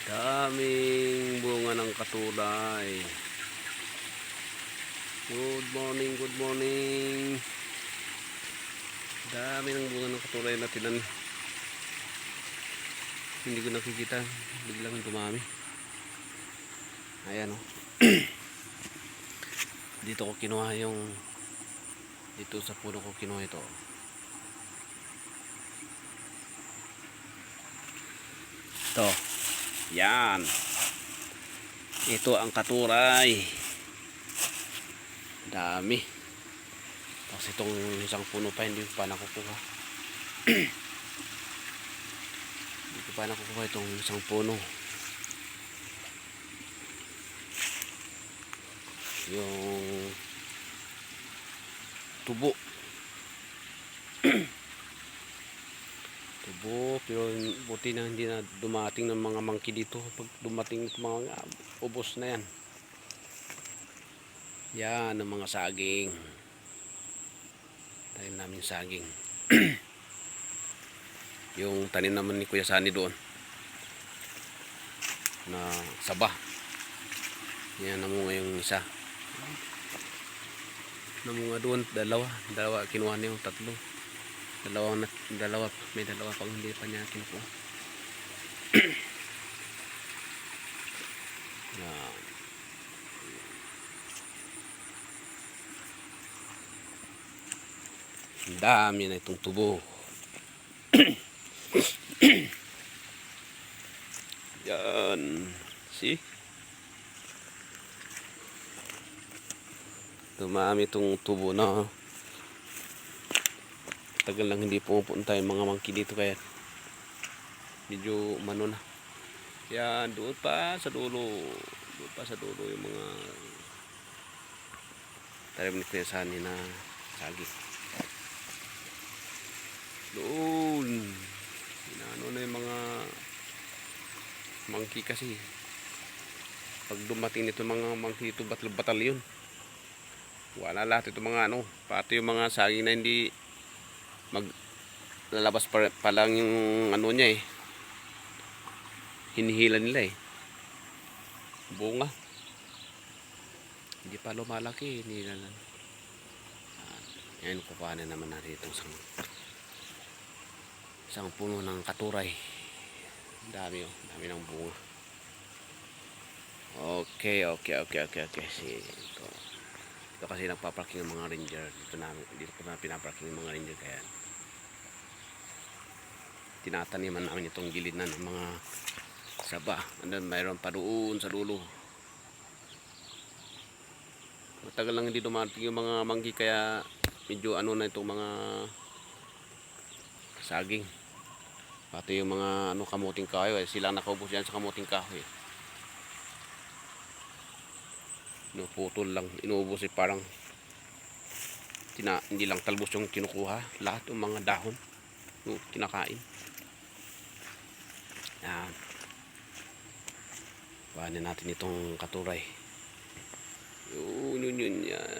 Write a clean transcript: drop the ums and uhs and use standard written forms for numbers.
Daming bunga ng katulay. Good morning, good morning. Dami ng bunga ng katulay na tinan. Hindi ko nakikita, biglang dumami. Ayan, oh. Dito ko kinuha yung, dito sa puno ko kinuha ito. Ito. Yan. Ito ang katulay. Dami. Tapos itong isang puno pa hindi pa nakukuha. Hindi ko pa nakukuha itong isang puno. Yung tubo. Tubo, pero buti na hindi na dumating ng mga monkey dito. Pag dumating mga ubos na yan. Yan ang mga saging. Tanim namin saging. Yung tanim naman ni Kuya Sani doon na saba. Yan namunga yung isa. Namunga doon, dalawa kinuha niya yung tatlo. May dalawa pang hindi pa niya kinuha. Yan. Ang dami na itong tubo. Yan. See? Dumami itong tubo na. Tagal lang hindi pumupunta yung mga monkey dito kaya medyo umano na. Yan, doon pa sa dulo. Doon pa sa dulo yung mga tanim ni Kuya Sani na saging. Doon. Inaano na yung mga monkey kasi. Pag dumating nito mga monkey dito batalyon. Wala lahat ito mga ano. Pati yung mga saging na hindi maglalabas pa lang yung ano niya eh. Hinihila nila eh. Bunga. Hindi pa lumalaki. Hinihila lang. Yan, kukuhanin naman natin itong isang puno ng katuray. Dami oh. Dami ng bunga. Okay. Ito kasi nagpaparking ng mga ranger. Dito ko na pinaparking ng mga ranger kaya tinataniman namin itong gilid na ng mga saba. And then mayroon pa doon sa dulo. Matagal lang hindi dumating yung mga manggi kaya medyo ano na itong mga saging. Pati yung mga ano kamuting kahoy. Sila nakaubos yan sa kamuting kahoy. Putol lang. Inuubos eh parang hindi lang talbos yung kinukuha. Lahat yung mga dahon kinakain. Yan. Kuhanin natin itong katuray. Yun yan.